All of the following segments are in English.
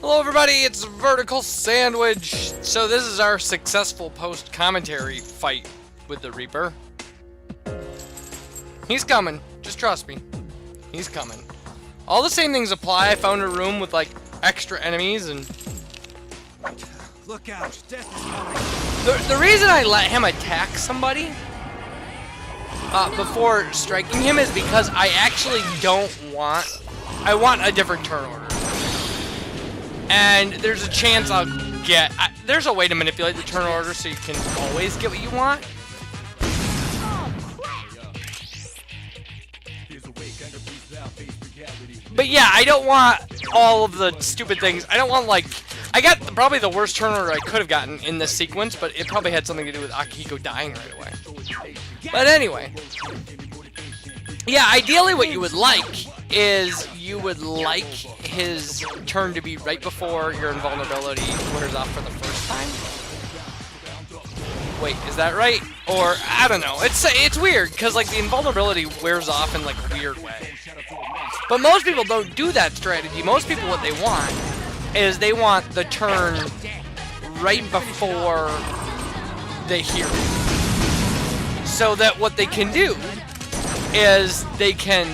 Hello everybody, it's VerticalSandwich. So this is our successful post-commentary fight with the Reaper. He's coming, just trust me. He's coming. All the same things apply. I found a room with like extra enemies and... Look out, death is coming. The reason I let him attack somebody before striking him is because I actually I want a different turn order. And there's a chance I'll get... there's a way to manipulate the turn order so you can always get what you want. But yeah, I don't want all of the stupid things. I don't want, like... I got probably the worst turn order I could have gotten in this sequence, but it probably had something to do with Akihiko dying right away. But anyway. Yeah, ideally what you would like is you would like his turn to be right before your invulnerability wears off for the first time. Wait, is that right? Or, I don't know. It's weird, because like the invulnerability wears off in like a weird way. But most people don't do that strategy. Most people, what they want is they want the turn right before they hear it. So that what they can do is they can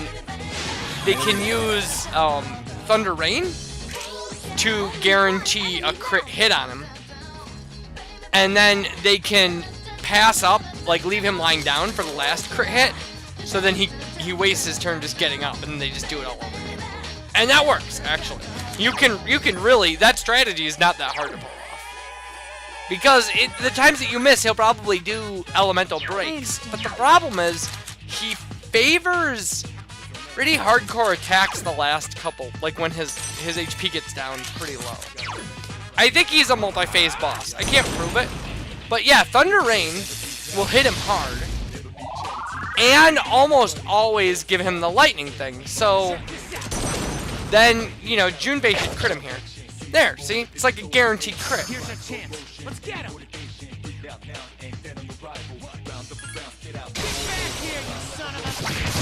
use Thunder Rain to guarantee a crit hit on him. And then they can pass up, like leave him lying down for the last crit hit. So then he wastes his turn just getting up, and then they just do it all over again. And that works, actually. You can really, that strategy is not that hard to pull off. Because the times that you miss, he'll probably do elemental breaks. But the problem is, he favors pretty hardcore attacks the last couple, like when his HP gets down pretty low. I think he's a multi-phase boss. I can't prove it. But yeah, Thunder Rain will hit him hard. And almost always give him the lightning thing. So then, you know, Junpei should crit him here. There, see? It's like a guaranteed crit. Here's a chance. Let's get him.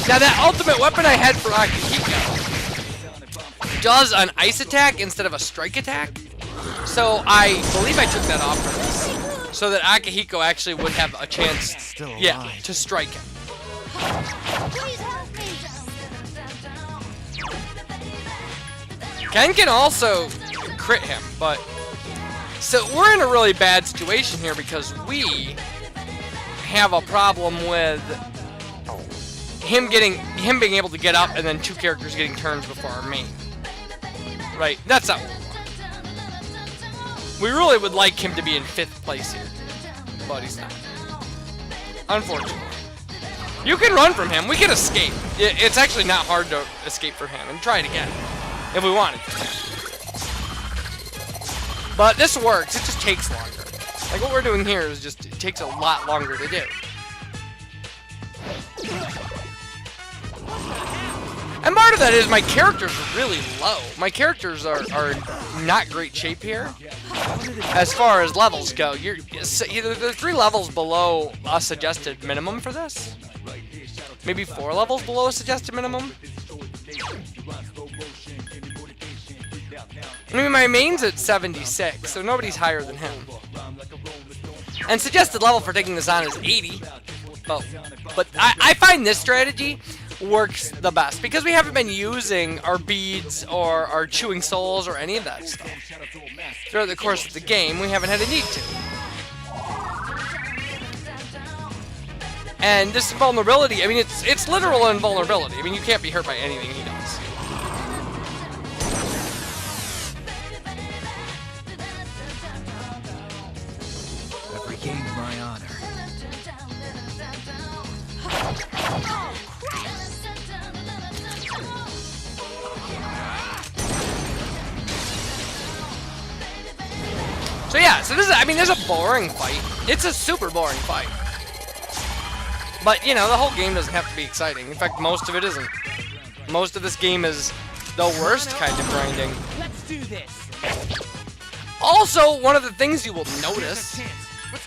Now that ultimate weapon I had for Akihiko does an ice attack instead of a strike attack. So I believe I took that off for this. So that Akihiko actually would have a chance, yeah, to strike him. Ken can also crit him, but... So we're in a really bad situation here because we have a problem with him being able to get up and then two characters getting turns before our main. Right? That's not what we want. We really would like him to be in 5th place here, but he's not. Unfortunately. You can run from him. We can escape. It's actually not hard to escape from him and try it again if we wanted to. But this works. It just takes longer. Like what we're doing here is just, it takes a lot longer to do. And part of that is my characters are really low. My characters are not great shape here. As far as levels go, you're 3 levels below a suggested minimum for this. Maybe 4 levels below a suggested minimum. I mean, my main's at 76, so nobody's higher than him. And suggested level for taking this on is 80. But I find this strategy works the best because we haven't been using our beads or our chewing souls or any of that stuff. Throughout the course of the game, we haven't had a need to. And this invulnerability, I mean, it's literal invulnerability. I mean, you can't be hurt by anything he does. I've regained my honor. So yeah, so this is, I mean, this is a boring fight. It's a super boring fight. But, you know, the whole game doesn't have to be exciting. In fact, most of it isn't. Most of this game is the worst kind of grinding. Let's do this. Also, one of the things you will notice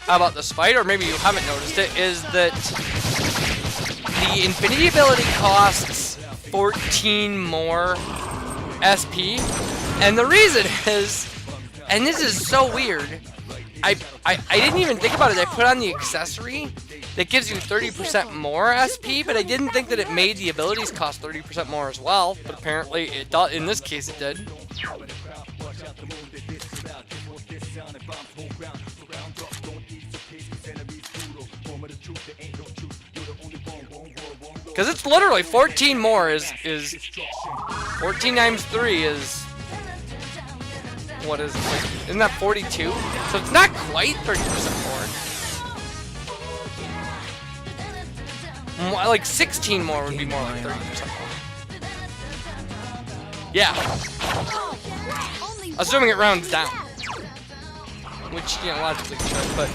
about this fight, or maybe you haven't noticed it, is that the Infinity ability costs 14 more SP And the reason is, and this is so weird, I didn't even think about it. I put on the accessory that gives you 30% more SP, but I didn't think that it made the abilities cost 30% more as well. But apparently it does. In this case, it did. Because it's literally 14 more is 14 times 3 is, what is it? Isn't that 42? So it's not quite 30% more. Like 16 more would be more like 30% more. Yeah. Assuming it rounds down. Which, you know, logically should, but...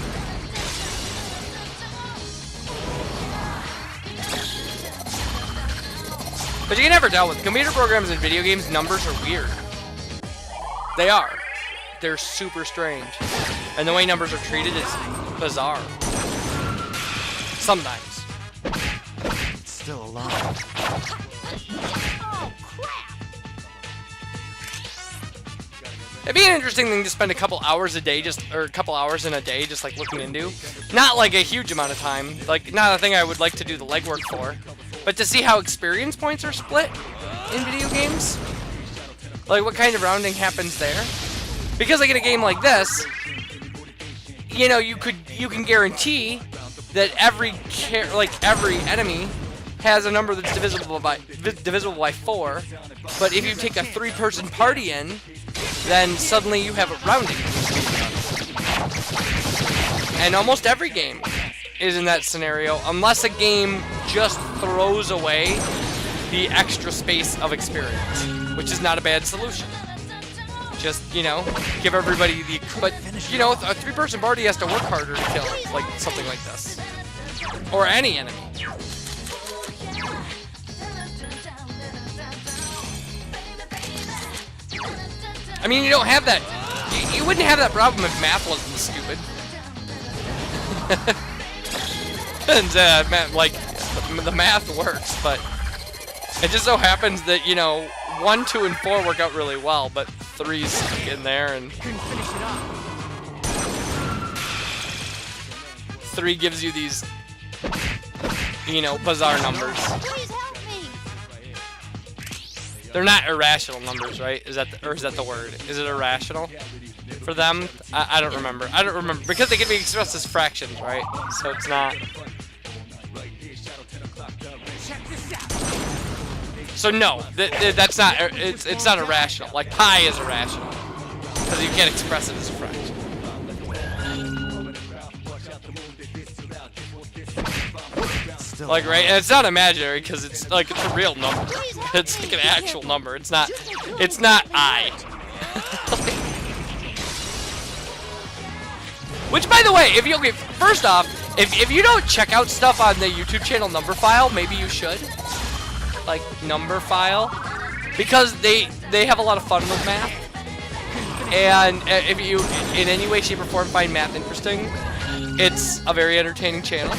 But you can never tell. With computer programs and video games, numbers are weird. They are. They're super strange. And the way numbers are treated is bizarre. Sometimes. It's still alive. Oh, crap! It'd be an interesting thing to spend a couple hours a day, or a couple hours in a day, just like looking into. Not like a huge amount of time. Like, not a thing I would like to do the legwork for. But to see how experience points are split in video games. Like, what kind of rounding happens there. Because like in a game like this, you know, you can guarantee that every enemy has a number that's divisible by 4. But if you take a 3-person party in, then suddenly you have a rounding. And almost every game is in that scenario, unless a game just throws away the extra space of experience, which is not a bad solution. Just, you know, give everybody the... But, you know, a 3-person party has to work harder to kill, like, something like this. Or any enemy. I mean, you don't have that... You wouldn't have that problem if math wasn't stupid. And, like, the math works, but... It just so happens that, you know, 1, 2, and 4 work out really well, but 3's stuck in there, and... 3 gives you these, you know, bizarre numbers. Please help me! They're not irrational numbers, right? Is that the word? Is it irrational for them? I don't remember. I don't remember because they can be expressed as fractions, right? So it's not. So no, that's not. It's not irrational. Like pi is irrational because you can't express it as a fraction. Like, right? And it's not imaginary because it's like it's a real number. It's like an actual number. It's not I. Which, by the way, first off, if you don't check out stuff on the YouTube channel number file, maybe you should. Like number file, because they have a lot of fun with math. And if you in any way, shape, or form find math interesting, it's a very entertaining channel.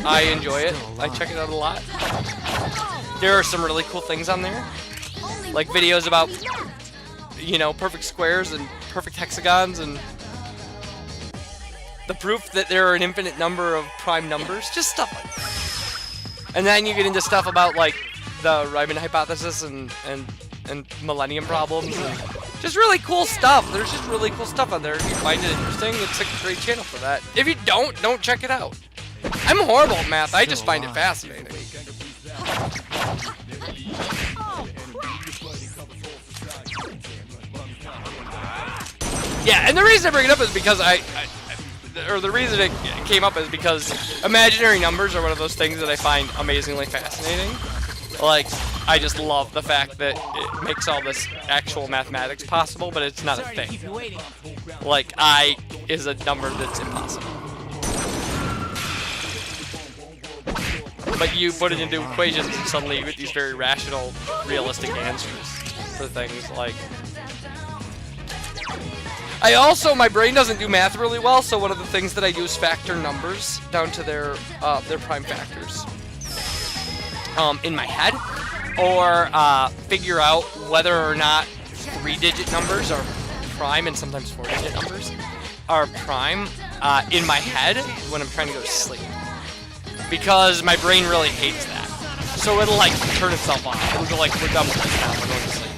I enjoy it. I check it out a lot. There are some really cool things on there. Like videos about, you know, perfect squares and perfect hexagons and the proof that there are an infinite number of prime numbers. Just stuff like that. And then you get into stuff about like the Riemann hypothesis and millennium problems and just really cool stuff. There's just really cool stuff on there. If you find it interesting, it's a great channel for that. If you don't check it out. I'm horrible at math. I just find it fascinating. Yeah, and the reason I bring it up is because the reason it came up is because imaginary numbers are one of those things that I find amazingly fascinating. Like, I just love the fact that it makes all this actual mathematics possible, but it's not a thing. Like, I is a number that's impossible. But you put it into equations and suddenly you get these very rational, realistic answers for things like... my brain doesn't do math really well, so one of the things that I do is factor numbers down to their prime factors in my head, or figure out whether or not 3-digit numbers are prime and sometimes 4-digit numbers are prime in my head when I'm trying to go to sleep. Because my brain really hates that. So it'll like turn itself off. It'll go like, we're done with this now, we're going to sleep.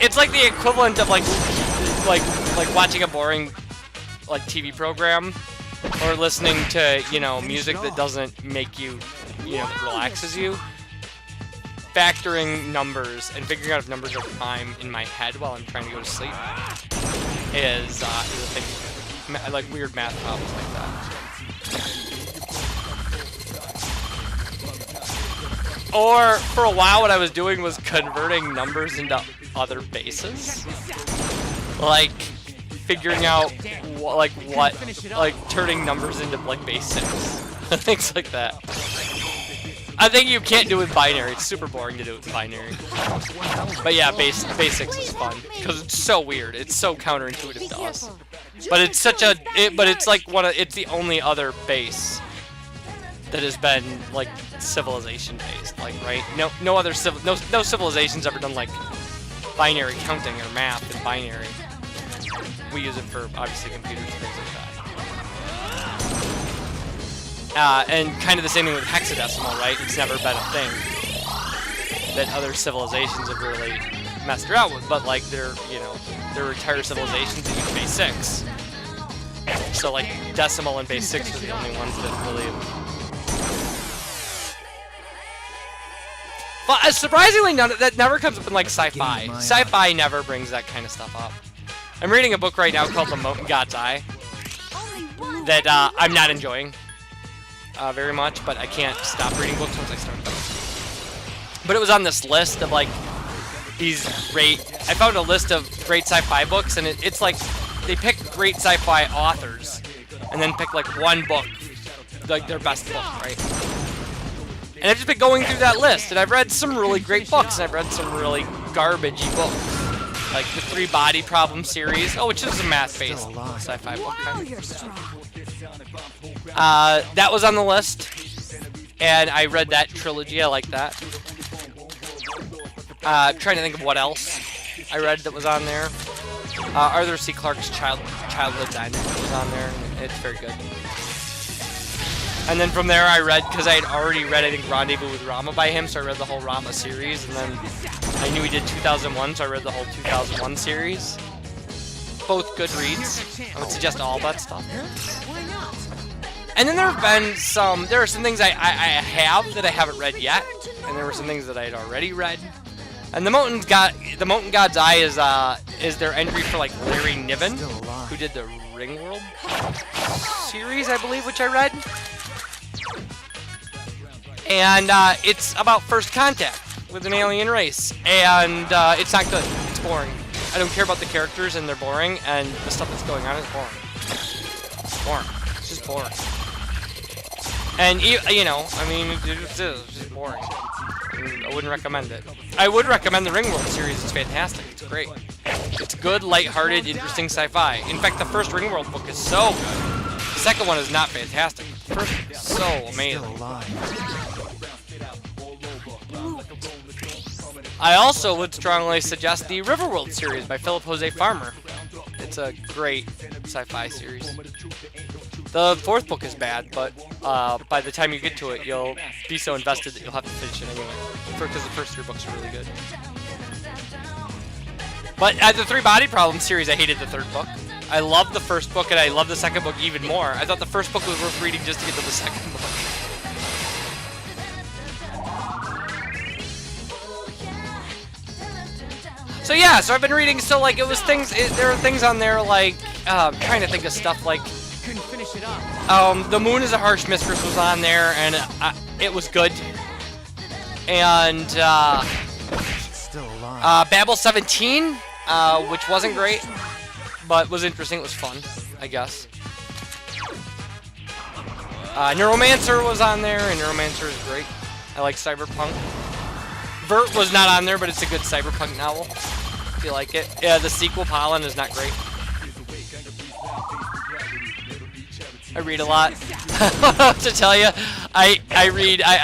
It's like the equivalent of like watching a boring like TV program or listening to, you know, music that doesn't make you, you know, that relaxes you. Factoring numbers and figuring out if numbers are prime in my head while I'm trying to go to sleep is a thing. I like weird math problems like that. Or for a while, what I was doing was converting numbers into other bases, like figuring out turning numbers into like base 6, things like that. I think you can't do it with binary. It's super boring to do it with binary. But yeah, base 6 is fun because it's so weird. It's so counterintuitive to us. But it's such a but it's like it's the only other base that has been like civilization based, like, right? No other no civilization's ever done like binary counting or math in binary. We use it for obviously computers and things like that. And kind of the same thing with hexadecimal, right? It's never been a thing that other civilizations have really messed around with, but like they're entire civilizations that use base 6. So like decimal and base 6 are the only ones that really. But surprisingly, that never comes up in like sci-fi. Sci-fi never brings that kind of stuff up. I'm reading a book right now called The Mountain God's Eye that I'm not enjoying very much, but I can't stop reading books once I start them. But it was on this list of like these great. I found a list of great sci-fi books, and it's like they pick great sci-fi authors and then pick like one book, like their best book, right? And I've just been going through that list, and I've read some really great books, and I've read some really garbagey books. Like the 3 Body Problem series, which is a math-based sci-fi book. Kind of. That was on the list, and I read that trilogy. I like that. Trying to think of what else I read that was on there. Arthur C. Clarke's Childhood Diner was on there. It's very good. And then from there I read, because I had already read, I think, Rendezvous with Rama by him, so I read the whole Rama series, and then I knew he did 2001, so I read the whole 2001 series. Both good reads. I would suggest all that stuff. And then there are some things I have that I haven't read yet, and there were some things that I had already read. And the Mountain God's Eye is their entry for like Larry Niven, who did the Ringworld series, I believe, which I read. And it's about first contact with an alien race, and it's not good. It's boring. I don't care about the characters, and they're boring, and the stuff that's going on is boring. It's boring. It's just boring. And you know, I mean, it's just boring. I wouldn't recommend it. I would recommend the Ringworld series. It's fantastic. It's great. It's good, lighthearted, interesting sci-fi. In fact, the first Ringworld book is so good. The second one is not fantastic. The first is so amazing. I also would strongly suggest the Riverworld series by Philip Jose Farmer. It's a great sci-fi series. The 4th book is bad, but by the time you get to it, you'll be so invested that you'll have to finish it anyway, because the first 3 books are really good. But the 3 Body Problem series, I hated the 3rd book. I loved the 1st book, and I loved the 2nd book even more. I thought the 1st book was worth reading just to get to the 2nd book. So yeah, so I've been reading, so like it was things, there are things on there like, trying to think of stuff like, Couldn't finish it up. The Moon is a Harsh Mistress was on there, and it was good. And, Still alive. Babel 17, which wasn't great, but was interesting, it was fun, I guess. Neuromancer was on there, and Neuromancer is great. I like cyberpunk. Vert was not on there, but it's a good cyberpunk novel, if you like it. Yeah, the sequel, Pollen, is not great. I read a lot. To tell you, I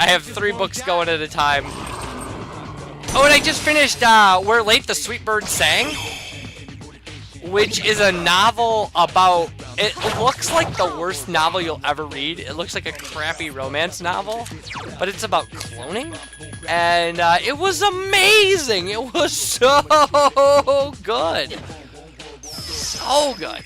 have 3 books going at a time. Oh, and I just finished Where Late the Sweet Bird Sang, which is a novel about... It looks like the worst novel you'll ever read. It looks like a crappy romance novel, but it's about cloning. And it was amazing! It was so good! So good!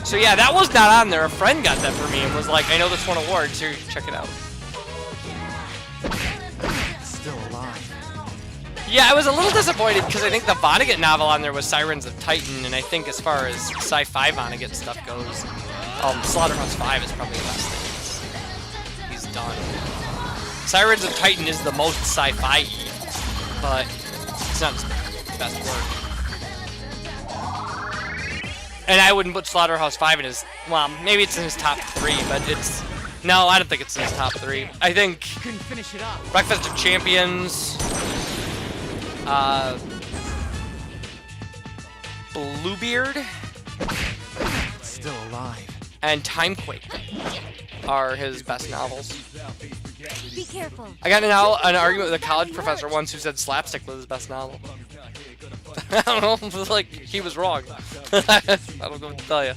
So yeah, that was not on there. A friend got that for me and was like, I know this won awards, here, check it out. Still alive. Yeah, I was a little disappointed because I think the Vonnegut novel on there was Sirens of Titan, and I think as far as sci-fi Vonnegut stuff goes, Slaughterhouse 5 is probably the best thing he's done. Sirens of Titan is the most sci-fi, but it's not his best work. And I wouldn't put Slaughterhouse 5 in his... Well, maybe it's in his top 3, but it's... No, I don't think it's in his top 3. I think... Couldn't finish it up. Breakfast of Champions... Bluebeard... Still alive. And Timequake are his best novels. Be careful. I got an argument with a college professor once who said Slapstick was his best novel. I don't know, like, he was wrong. I don't know what to tell you.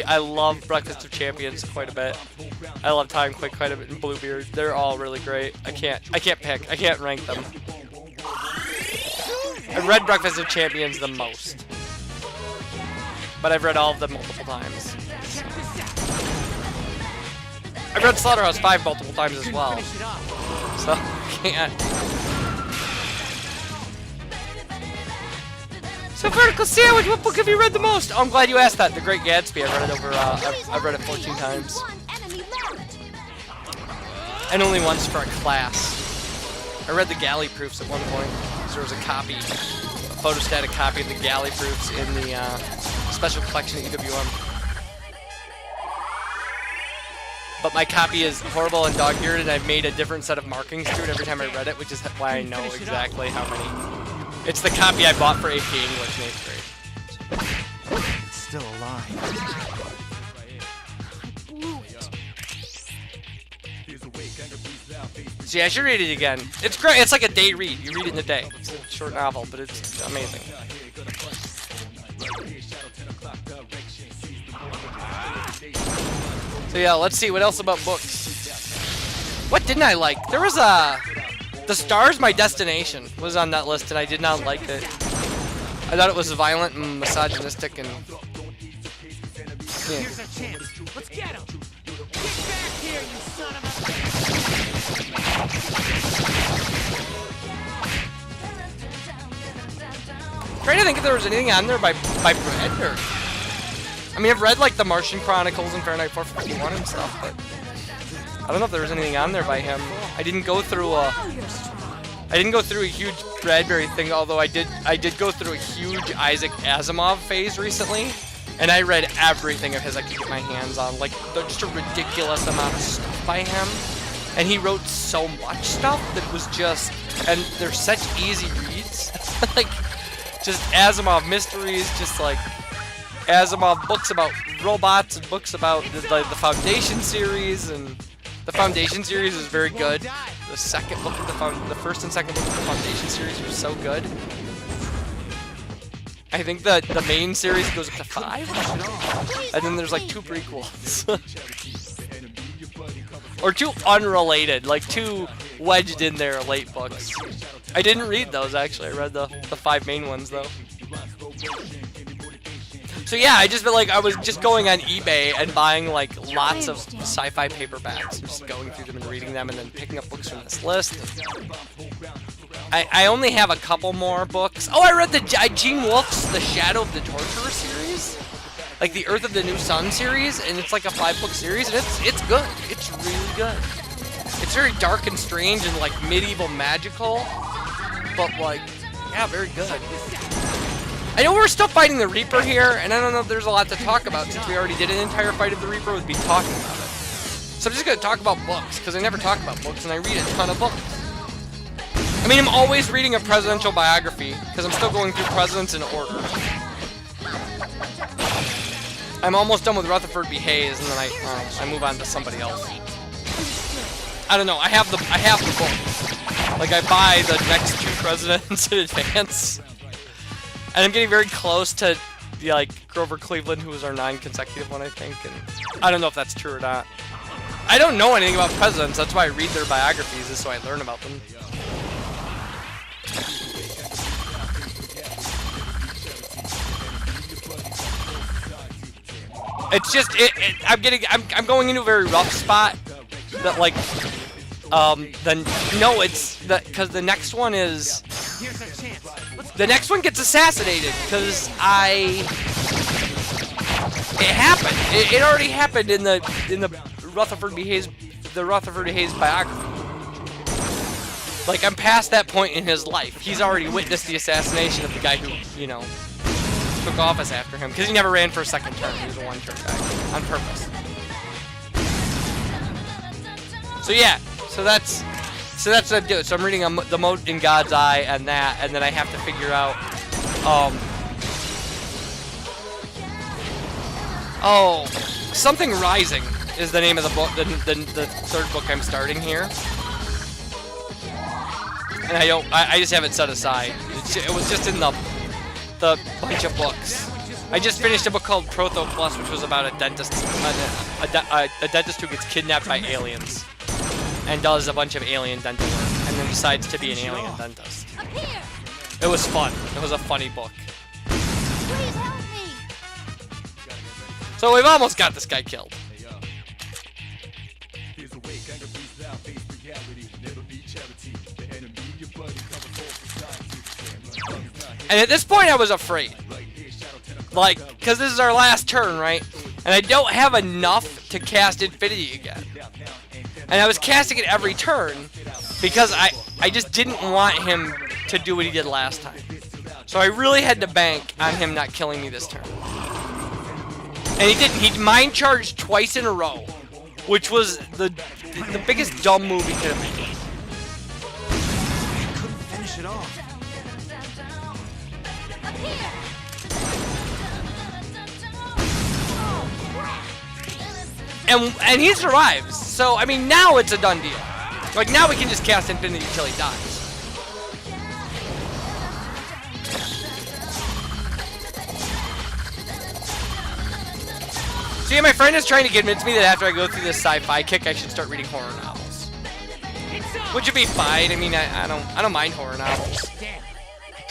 I love Breakfast of Champions quite a bit. I love Timequake quite a bit, and Bluebeard. They're all really great. I can't pick. I can't rank them. I've read Breakfast of Champions the most, but I've read all of them multiple times. I've read Slaughterhouse 5 multiple times as well, so I can't. So VerticalSandwich, what book have you read the most? Oh, I'm glad you asked that. The Great Gatsby. I read it over. I've read it 14 times, and only once for a class. I read the Galley Proofs at one point. So there was a copy, a photostatic copy of the Galley Proofs in the special collection at EWM. But my copy is horrible and dog-eared, and I've made a different set of markings to it every time I read it, which is why I know exactly how many. It's the copy I bought for AP English in 8th grade. It's still alive. So yeah, I should read it again. It's great. It's like a day read. You read it in a day. It's a short novel, but it's amazing. So yeah, let's see what else about books. What didn't I like? There was The Star's My Destination was on that list, and I did not like it. I thought it was violent and misogynistic, and Here's our chance. Let's get him. Get back here, you son of a... trying to think if there was anything on there by Brett, or... I mean, I've read, like, The Martian Chronicles and Fahrenheit 451 and stuff, but... I don't know if there was anything on there by him. I didn't go through a huge Bradbury thing, although I did go through a huge Isaac Asimov phase recently, and I read everything of his I could get my hands on, like, just a ridiculous amount of stuff by him. And he wrote so much stuff that was just... And they're such easy reads. Like, just Asimov mysteries, just like Asimov books about robots and books about the Foundation series, and the Foundation series is very good. The second book of the first and second book of the Foundation series were so good. I think the main series goes up to 5, and then there's like 2 prequels. Or 2 unrelated, like 2 wedged in there late books. I didn't read those, actually. I read the 5 main ones, though. So yeah, I just feel like I was just going on eBay and buying like lots of sci-fi paperbacks, just going through them and reading them, and then picking up books from this list. I only have a couple more books. Oh, I read the Gene Wolfe's The Shadow of the Torturer series, like the Earth of the New Sun series, and it's like a 5-book series, and it's good. It's really good. It's very dark and strange and like medieval magical, but like, yeah, very good. I know we're still fighting the Reaper here, and I don't know if there's a lot to talk about since we already did an entire fight of the Reaper with me talking about it. So I'm just going to talk about books, because I never talk about books, and I read a ton of books. I mean, I'm always reading a presidential biography, because I'm still going through presidents in order. I'm almost done with Rutherford B. Hayes, and then I move on to somebody else. I don't know, I have the book. Like, I buy the next 2 presidents in advance. And I'm getting very close to, like, Grover Cleveland, who was our 9 consecutive one, I think. And I don't know if that's true or not. I don't know anything about presidents, that's why I read their biographies, is so I learn about them. It's just I'm going into a very rough spot. That like, because the next one is the next one gets assassinated because it happened. It already happened in the Rutherford B. Hayes biography. Like, I'm past that point in his life. He's already witnessed the assassination of the guy who, you know, took office after him, because he never ran for a second term. He was a 1-term guy on purpose. So yeah, so that's what I'm doing. So I'm reading The Mote in God's Eye and that, and then I have to figure out Something Rising is the name of the book, the 3rd book I'm starting here. And I just have it set aside. It was just in the bunch of books. I just finished a book called Protho Plus, which was about a dentist, a dentist who gets kidnapped by aliens and does a bunch of alien dental work, and then decides to be an alien dentist. It was fun. It was a funny book. Please help me. So we've almost got this guy killed. And at this point, I was afraid. Like, because this is our last turn, right? And I don't have enough to cast Infinity again. And I was casting it every turn because I just didn't want him to do what he did last time. So I really had to bank on him not killing me this turn. And he didn't. He mind charged twice in a row, which was the biggest dumb move he could have made. Couldn't finish it off. And he survives. So, I mean, now it's a done deal. Like, now we can just cast Infinity until he dies. See, my friend is trying to convince me that after I go through this sci-fi kick, I should start reading horror novels. Which would be fine. I mean, I don't mind horror novels.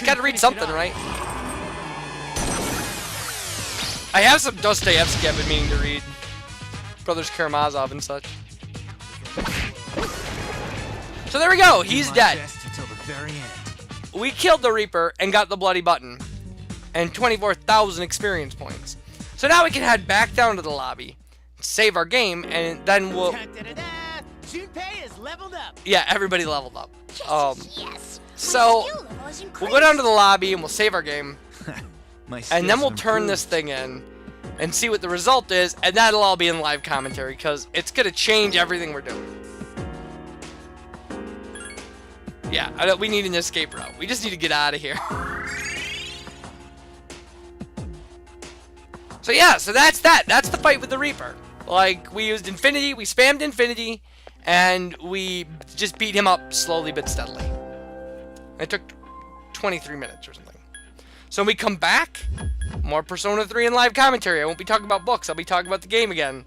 Gotta read something, right? I have some Dostoevsky I've been meaning to read. Brothers Karamazov and such. So there we go. He's dead. We killed the Reaper and got the bloody button. And 24,000 experience points. So now we can head back down to the lobby, save our game, and then we'll... Junpei is leveled up. Yeah, everybody leveled up. Yes. So we'll go down to the lobby and we'll save our game. My And then we'll skills turn improved. this thing in and see what the result is, and that'll all be in live commentary, because it's going to change everything we're doing. Yeah, we need an escape route. We just need to get out of here. So yeah, so that's that. That's the fight with the Reaper. Like, we used Infinity, we spammed Infinity, and we just beat him up slowly but steadily. It took 23 minutes or something. So when we come back, more Persona 3 in live commentary. I won't be talking about books, I'll be talking about the game again.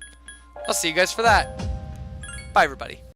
I'll see you guys for that. Bye, everybody.